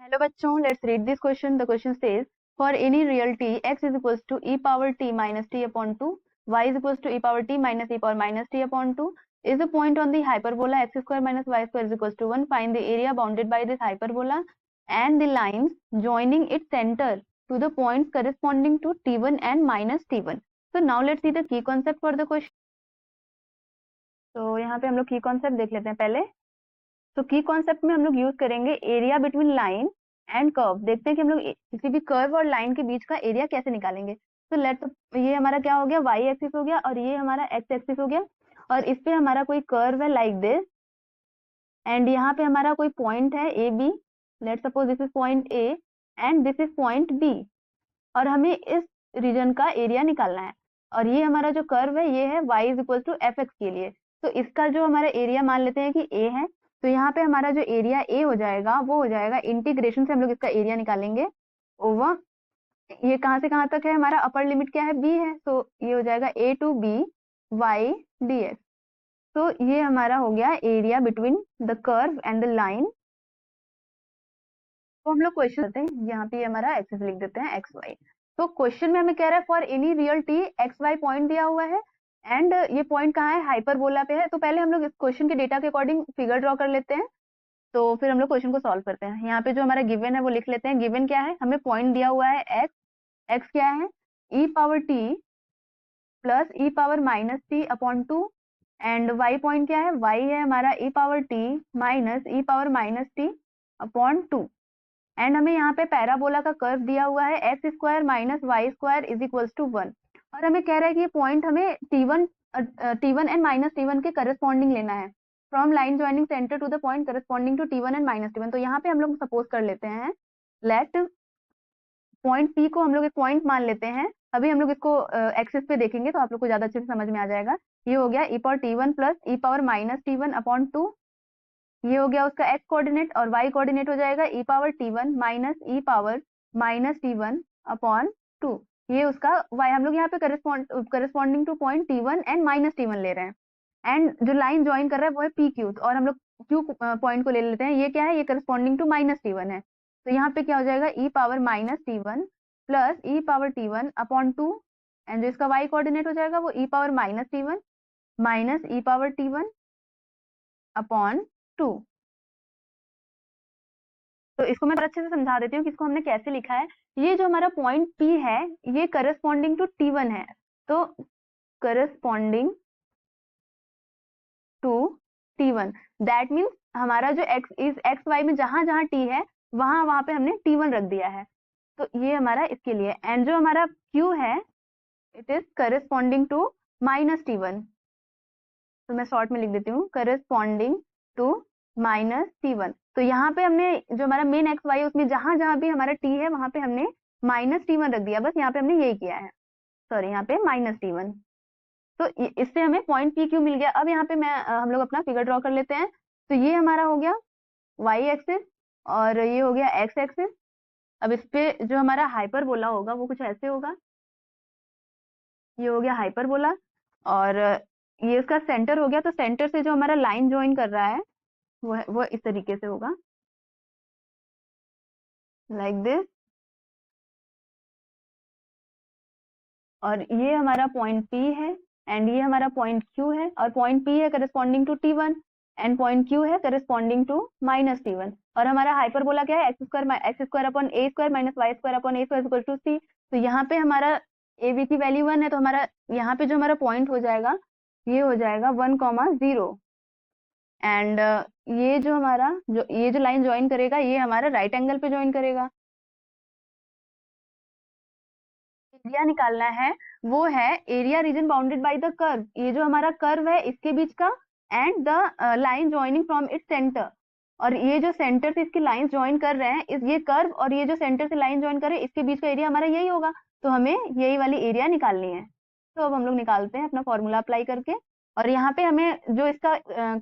Hello बच्चों, let's read this question. The question says, for any real t, x is equals to e power t minus t upon 2, y is equals to e power t minus e power minus t upon 2, is a point on the hyperbola x square minus y square is equals to 1. Find the area bounded by this hyperbola and the lines joining its center to the points corresponding to t1 and minus t1. So now let's see the key concept for the question. तो यहाँ पे हम लोग की concept देख लेते हैं पहले. तो की कॉन्सेप्ट में हम लोग यूज करेंगे area between line and curve. देखते हैं कि हम लोग किसी भी कर्व और लाइन के बीच का एरिया कैसे निकालेंगे. तो लेट, ये हमारा क्या हो गया, वाई एक्सिस हो गया और ये हमारा एक्स एक्सिस हो गया और इस पे हमारा कोई कर्व है लाइक दिस एंड यहाँ पे हमारा कोई पॉइंट है A B. Let suppose this is point A and this is point B और हमें इस रीजन का एरिया निकालना है. और ये हमारा जो कर्व है ये है y is equal to f x के लिए. तो इसका जो हमारा एरिया मान लेते हैं कि a है. तो यहाँ पे हमारा जो एरिया a हो जाएगा वो हो जाएगा इंटीग्रेशन से हम लोग इसका एरिया निकालेंगे ओवर, ये कहाँ से कहाँ तक है, हमारा अपर लिमिट क्या है, b है. तो ये हो जाएगा a to b y dx. तो ये हमारा हो गया area between the curve and the line. तो हम लोग क्वेश्चन करते हैं, यहाँ पे हमारा एक्सिस लिख देते हैं एक्स वाई. तो क्वेश्चन में हमें कह रहा है for any real t x y point दिया हुआ है एंड ये पॉइंट कहाँ है, हाइपरबोला पे है. तो पहले हम लोग इस क्वेश्चन के डेटा के अकॉर्डिंग फिगर ड्रॉ कर लेते हैं. तो फिर हम लोग क्वेश्चन को सॉल्व करते हैं. यहाँ पे जो हमारा गिवन है वो लिख लेते हैं. गिवन क्या है, हमें पॉइंट दिया हुआ है एक्स. एक्स क्या है, e power t plus e power minus t upon 2 and y point क्या है, वाई है हमारा e power t minus e power minus t upon 2 and हमें यहाँ पे पैराबोला का कर्व दिया हुआ है x square minus y square is equals to 1 और हमें कह रहा है कि ये पॉइंट हमें t1 एंड माइनस t1 के करस्पॉन्डिंग लेना है from line joining centre to the point corresponding to t1 and minus t1. तो यहाँ पे हम लोग सपोज कर लेते हैं, लेट पॉइंट P को हम लोग एक पॉइंट मान लेते हैं. अभी हम लोग इसको एक्सिस पे देखेंगे तो आप लोग को ज्यादा अच्छे से समझ में आ जाएगा. ये हो गया e power t1 plus e power minus t1 upon 2. ये हो गया उसका x कोऑर्डिनेट और y कोऑर्डिनेट हो जाएगा e power t1 minus e power minus t1 upon 2. ये उसका y, हम लोग यहाँ पे corresponding two point t1 and minus t1 ले रहे हैं एंड जो लाइन ज्वाइन कर रहा है वो है पी क्यू और हम लोग क्यू पॉइंट को ले लेते हैं. ये क्या है, ये करस्पॉन्डिंग टू माइनस t1 है. तो यहाँ पे क्या हो जाएगा, e power minus t1 plus e power t1 upon 2 and जो इसका y कोऑर्डिनेट हो जाएगा वो e power minus t1 minus e power t1 upon 2. तो इसको मैं अच्छे से समझा देती हूँ कि इसको हमने कैसे लिखा है. ये जो हमारा पॉइंट P है ये करस्पॉन्डिंग टू T1 है. तो corresponding to T1 that means हमारा जो एक्स वाई में जहां जहां T है वहां वहां पे हमने T1 रख दिया है. तो ये हमारा इसके लिए एंड जो हमारा Q है it is corresponding to minus T1. तो मैं शॉर्ट में लिख देती हूँ करस्पॉन्डिंग टू माइनस T1. तो यहाँ पे हमने जो हमारा मेन एक्स वाई है उसमें जहां जहां भी हमारा T है वहां पे हमने माइनस T1 रख दिया. बस यहाँ पे हमने यही किया है, सॉरी यहाँ पे माइनस T1. तो इससे हमें पॉइंट पी क्यू मिल गया. अब यहाँ पे हम लोग अपना फिगर ड्रॉ कर लेते हैं. तो ये हमारा हो गया वाई एक्सिस और ये हो गया एक्स एक्सिस. अब इस पे जो हमारा हाइपरबोला होगा वो कुछ ऐसे होगा. ये हो गया हाइपरबोला और ये उसका सेंटर हो गया. तो सेंटर से जो हमारा लाइन ज्वाइन कर रहा है वो इस तरीके से होगा लाइक दिस. और ये हमारा पॉइंट P है एंड ये हमारा पॉइंट Q है और पॉइंट P है corresponding to T1 and point Q है करस्पॉन्डिंग टू माइनस T1. और हमारा हाइपरबोला क्या है, x square upon a square minus y square upon a square equal to c. तो यहाँ पे हमारा ए बी की वैल्यू 1 है. तो हमारा यहाँ पे जो हमारा पॉइंट हो जाएगा ये हो जाएगा 1,0 एंड ये जो हमारा ये जो लाइन ज्वाइन करेगा ये हमारा राइट एंगल पे ज्वाइन करेगा. एरिया निकालना है वो है area reason bounded by the curve. ये जो हमारा कर्व है इसके बीच का and the line joining from its centre. और ये जो सेंटर से इसकी लाइन ज्वाइन कर रहे हैं ये कर्व और ये जो सेंटर से लाइन ज्वाइन कर रहे हैं इसके बीच का एरिया हमारा यही होगा. तो हमें यही वाली एरिया निकालनी है. तो अब हम लोग निकालते हैं अपना फॉर्मूला अप्लाई करके. और यहाँ पे हमें जो इसका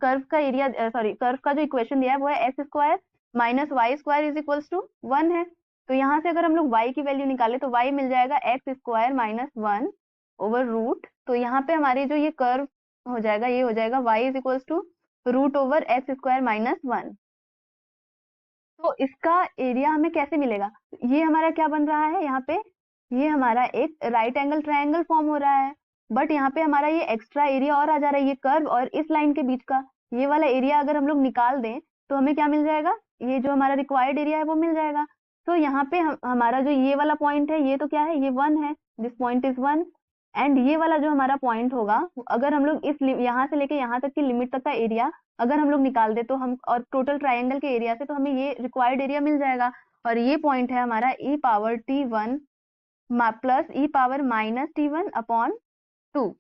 कर्व का एरिया, सॉरी कर्व का जो इक्वेशन दिया है वो है x square minus y square is equals to 1 है. तो यहाँ से अगर हम लोग y की वैल्यू निकाले तो y मिल जाएगा x square minus 1 over root. तो यहाँ पे हमारी जो ये कर्व हो जाएगा ये हो जाएगा y is equals to root over x square minus 1. तो इसका एरिया हमें कैसे मिलेगा? ये हमारा क्या बन रहा है यहाँ पे, ये हमारा एक राइट एंगल ट्रायंगल फॉर्म हो रहा है, बट यहाँ पे हमारा ये एक्स्ट्रा एरिया और आ जा रहा है, ये कर्व और इस लाइन के बीच का ये वाला एरिया अगर हम लोग निकाल दें तो हमें क्या मिल जाएगा, ये जो हमारा रिक्वायर्ड एरिया है वो मिल जाएगा। तो यहाँ पे हमारा जो ये वाला पॉइंट है ये तो क्या है, ये 1 है, दिस पॉइंट इज 1, एंड ये वाला जो हमारा पॉइंट होगा, अगर हम लोग इस यहाँ से लेके यहाँ तक की लिमिट तक का एरिया अगर हम लोग निकाल दे तो हम, और टोटल ट्राइंगल के एरिया से, तो हमें ये रिक्वायर्ड एरिया मिल जाएगा। और ये पॉइंट है हमारा e power t1 plus e power minus t1 upon 2।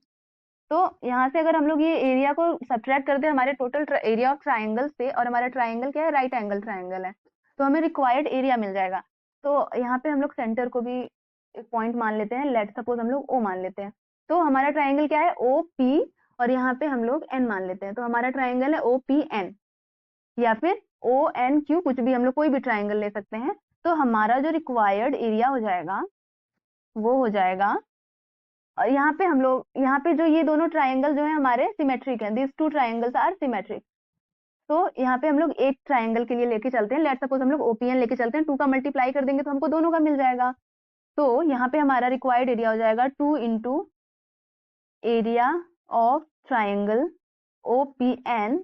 तो यहाँ से अगर हम लोग ये एरिया को सब्ट्रैक्ट करते हैं हमारे टोटल एरिया ऑफ ट्राइंगल से, और हमारा ट्राइंगल क्या है, राइट एंगल ट्राइंगल है, तो हमें रिक्वायर्ड एरिया मिल जाएगा। तो यहाँ पे हम लोग सेंटर को भी एक पॉइंट मान लेते हैं, लेट सपोज हम लोग ओ मान लेते हैं। तो हमारा ट्राइंगल क्या है, ओ पी, और यहाँ पे हम लोग एन मान लेते हैं, तो हमारा ट्राइंगल है ओ पी एन, या फिर ओ एन क्यू, कुछ भी हम लोग कोई भी ट्राइंगल ले सकते हैं। तो हमारा जो रिक्वायर्ड एरिया हो जाएगा वो हो जाएगा, और यहाँ पे हम लोग, यहाँ पे जो ये दोनों ट्राइंगल जो है हमारे सिमेट्रिक हैं, this two triangles are symmetric. तो यहाँ पे हम लोग एक ट्राइंगल के लिए लेके चलते हैं, लेट सपोज हम लोग ओपीएन लेके चलते हैं, 2 का मल्टीप्लाई कर देंगे तो हमको दोनों का मिल जाएगा। तो यहाँ पे हमारा रिक्वायर्ड एरिया हो जाएगा 2 into area of triangle OPN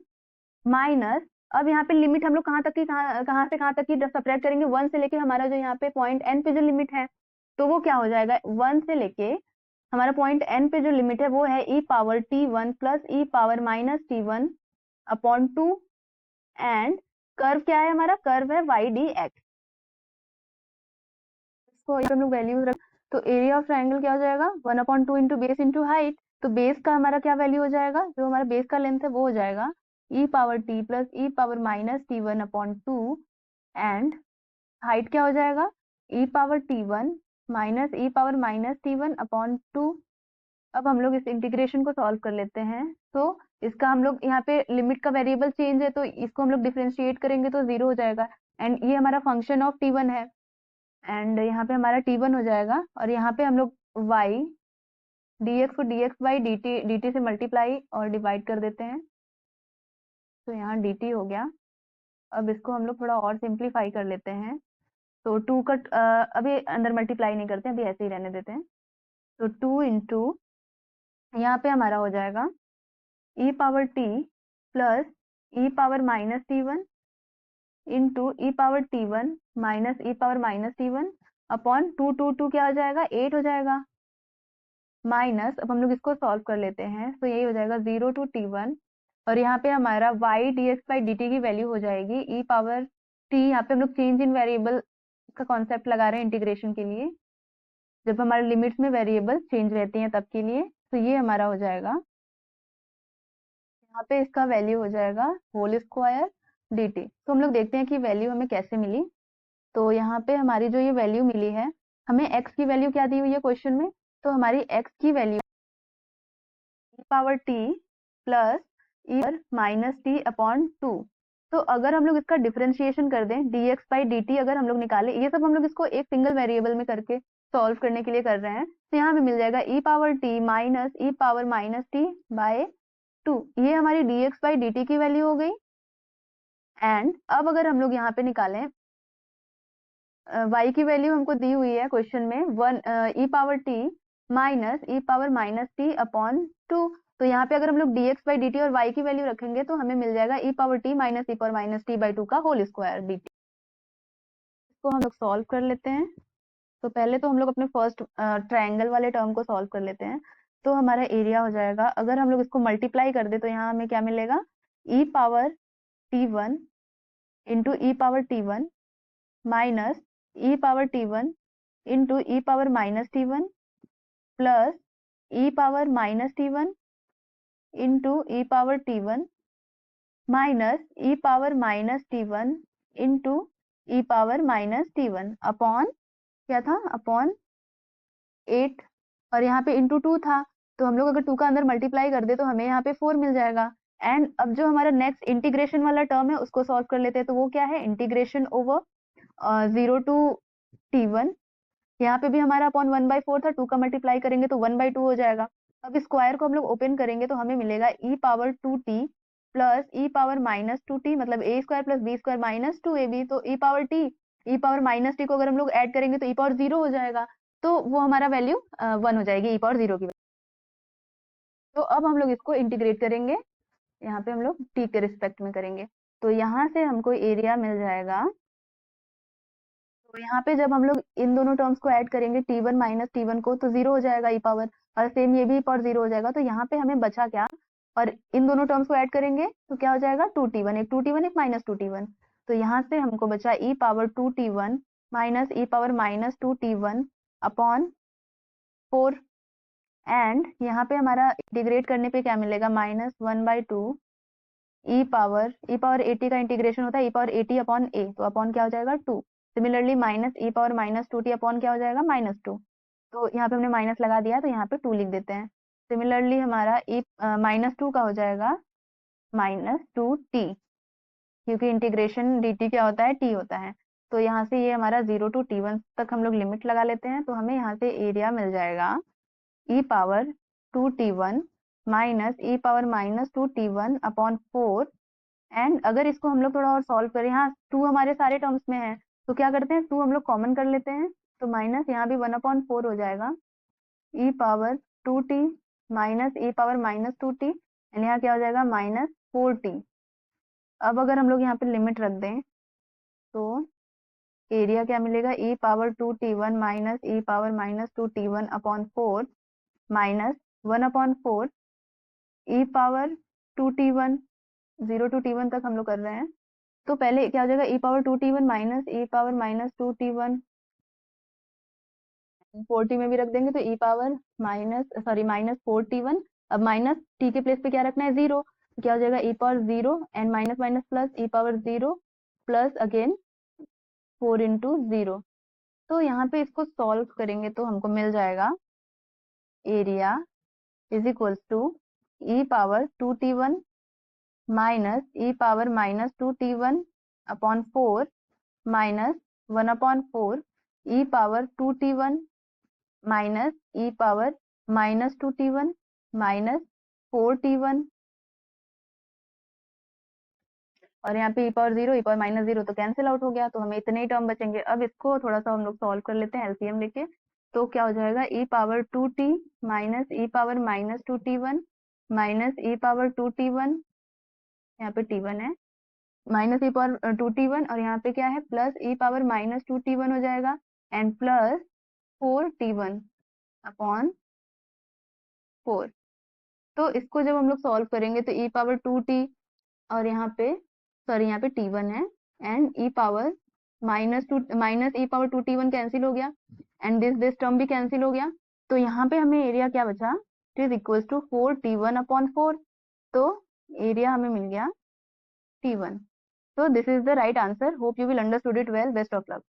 minus, अब यहाँ पे लिमिट हम लोग कहाँ तक की, कहाँ से कहाँ तक की सब्ट्रैक्ट करेंगे, 1 से लेके हमारा जो यहाँ पे पॉइंट एन पे जो लिमिट है, तो वो क्या हो जाएगा, 1 से लेके हमारा पॉइंट एन पे जो लिमिट है वो है e power t1 plus e power minus t1 upon 2, and curve क्या है हमारा, कर्व है y डी एक्स। इसको हम लोग वैल्यूज रख, तो एरिया ऑफ ट्राइंगल क्या हो जाएगा, 1/2 इंटू बेस इंटू हाइट। तो बेस का हमारा क्या वैल्यू हो जाएगा, जो हमारा बेस का लेंथ है वो हो जाएगा e power t plus e power minus t1 upon 2, and height क्या हो जाएगा, e power t1 minus e power minus t1 upon 2। अब हम लोग इस इंटीग्रेशन को सॉल्व कर लेते हैं। तो इसका हम लोग यहाँ पे लिमिट का वेरिएबल चेंज है, तो इसको हम लोग डिफरेंशिएट करेंगे तो 0 हो जाएगा, एंड ये हमारा फंक्शन ऑफ t1 है, एंड यहाँ पे हमारा t1 हो जाएगा, और यहाँ पे हम लोग y dx को dx बाई dt से मल्टीप्लाई और डिवाइड कर देते हैं, तो यहाँ dt हो गया। अब इसको हम लोग थोड़ा और सिंप्लीफाई कर लेते हैं, तो 2 का अभी अंदर मल्टीप्लाई नहीं करते हैं, अभी ऐसे ही रहने देते हैं। तो 2 इंटू यहाँ पे हमारा हो जाएगा e power t plus e power minus t1 into ई power t1 minus e power minus t1 upon 2 क्या हो जाएगा, 8 हो जाएगा, माइनस, अब हम लोग इसको सॉल्व कर लेते हैं, तो यही हो जाएगा 0 टू t1, और यहाँ पे हमारा y dx बाई dt की वैल्यू हो जाएगी e पावर t, यहाँ पे हम लोग चेंज इन वेरिएबल का कॉन्सेप्ट लगा रहे हैं इंटीग्रेशन के लिए, जब हमारे लिमिट्स में वेरिएबल चेंज रहती हैं तब के लिए। तो ये हमारा हो जाएगा, यहाँ पे इसका वैल्यू हो जाएगा होल स्क्वायर dt। तो हम लोग देखते हैं कि वैल्यू हमें कैसे मिली। तो यहाँ पे हमारी जो ये वैल्यू मिली है, हमें x की वैल्यू क्या दी हुई है क्वेश्चन में, तो हमारी x की value e power t plus e minus t upon 2। तो अगर हम लोग इसका डिफरेंशिएशन कर दें dx बाई dt, अगर हम लोग निकालें, ये सब हम लोग इसको एक सिंगल वेरिएबल में करके सॉल्व करने के लिए कर रहे हैं, तो यहाँ हमें मिल जाएगा e power t minus e power minus T bye 2, ये हमारी dx बाई dt की वैल्यू हो गई। एंड अब अगर हम लोग यहाँ पे निकालें y की वैल्यू हमको दी हुई है क्वेश्चन में 1 e power t minus e power minus t upon 2, तो यहाँ पे अगर हम लोग dx बाई dt और y की वैल्यू रखेंगे तो हमें मिल जाएगा e power t minus e power minus t by 2 का होल स्क्वायर dt। इसको हम लोग सॉल्व कर लेते हैं। तो पहले तो हम लोग अपने फर्स्ट ट्रायंगल वाले टर्म को सॉल्व कर लेते हैं। तो हमारा एरिया हो जाएगा, अगर हम लोग इसको मल्टीप्लाई कर दे तो यहाँ हमें क्या मिलेगा, ई पावर t1 इंटू ई power t1 minus e power t1 into ई power minus t1 plus e power minus t1 into ई power t1 minus e power minus t1 into ई पावर माइनस t1 अपॉन क्या था, upon 8, और यहाँ पे into 2 था, तो हम लोग अगर 2 का अंदर मल्टीप्लाई कर दे तो हमें यहाँ पे 4 मिल जाएगा। एंड अब जो हमारा नेक्स्ट इंटीग्रेशन वाला टर्म है उसको सॉल्व कर लेते हैं, तो वो क्या है, इंटीग्रेशन ओवर 0 टू t1, यहाँ पे भी हमारा अपॉन 1/4 था, 2 का मल्टीप्लाई करेंगे तो 1/2 हो जाएगा। अब स्क्वायर को हम लोग ओपन करेंगे तो हमें मिलेगा e power 2t plus e power minus two t, मतलब a square plus b square minus two a b, तो e power t, e power minus t को अगर हम लोग ऐड करेंगे तो ई पावर जीरो हो जाएगा, तो वो हमारा वैल्यू 1 हो जाएगी ई पावर जीरो की। तो अब हम लोग इसको इंटीग्रेट करेंगे, यहाँ पे हम लोग टी के रिस्पेक्ट में करेंगे, तो यहाँ से हमको एरिया मिल जाएगा। तो यहाँ पे जब हम लोग इन दोनों टर्म्स को ऐड करेंगे T one minus T one को, तो जीरो हो जाएगा ई पावर, और सेम ये भी ई पावर जीरो हो जाएगा, तो यहाँ पे हमें बचा क्या, और इन दोनों टर्म्स को ऐड करेंगे तो क्या हो जाएगा, टू टी वन, एक टू टी वन एक माइनस टू टी वन, तो यहाँ से हमको बचा e power two t one minus e power minus two t one upon 4, and यहाँ पे हमारा इंटीग्रेट करने पे क्या मिलेगा, माइनस 1/2 ई पावर एटी का इंटीग्रेशन होता है e power a t upon a, तो अपॉन क्या हो जाएगा 2, similarly minus e power minus two T upon क्या हो जाएगा, -2, तो यहाँ पे हमने माइनस लगा दिया तो यहाँ पे 2 लिख देते हैं। सिमिलरली हमारा ई -2 का हो जाएगा -2t, क्योंकि इंटीग्रेशन dt क्या होता है, t होता है, तो यहाँ से ये हमारा 0 to t1 तक हम लोग लिमिट लगा लेते हैं, तो हमें यहाँ से एरिया मिल जाएगा e power 2t1 minus e power -2t1 upon 4, and अगर इसको हम लोग थोड़ा और सॉल्व करें, यहाँ 2 हमारे सारे टर्म्स में है, तो क्या करते हैं 2 हम लोग कॉमन कर लेते हैं, तो माइनस यहाँ भी 1/4 हो जाएगा e power 2t minus e power -2t, and यहाँ क्या हो जाएगा -4t। अब अगर हम लोग यहाँ पे लिमिट रख दें तो एरिया क्या मिलेगा, e power 2t1 minus e power -2t1 upon 4 minus 1/4 e power 2t1, 0 to t1 तक हम लोग कर रहे हैं, तो पहले क्या हो जाएगा e power 2t1 minus e power -2t1, 4t में भी रख देंगे तो ई पावर -4t1, अब माइनस टी के प्लेस पे क्या रखना है, 0, तो क्या हो जाएगा e power 0 and minus minus plus e power 0 plus again 4 × 0, तो यहाँ पे इसको सॉल्व करेंगे तो हमको मिल जाएगा area is equals to e power 2t1 minus e power -2t1 upon 4 minus 1/4 e power 2t1 minus e power -2t1 minus 4t1, और यहाँ पे ई पावर 0 ई पावर -0 तो कैंसिल आउट हो गया, तो हमें इतने ही टर्म बचेंगे। अब इसको थोड़ा सा हम लोग सॉल्व कर लेते हैं एलसीएम लेके, तो क्या हो जाएगा e power 2t minus e power -2t1 minus e power 2t1, यहाँ पे t1 है, माइनस ई पावर 2t1, और यहाँ पे क्या है प्लस ई पावर -2t1 हो जाएगा, एंड प्लस 4t1 अपॉन 4, तो इसको जब हम लोग सॉल्व करेंगे तो ई पावर 2t, और यहाँ पे सॉरी यहाँ पे t1 है, and e power minus e power 2t1 cancel हो गया, एंड दिस टर्म भी कैंसिल हो गया, तो यहाँ पे हमें एरिया क्या बचा, it is equal to 4t1 upon 4, तो एरिया हमें मिल गया t1। So this is the right answer. Hope you will understood it well. Best of luck.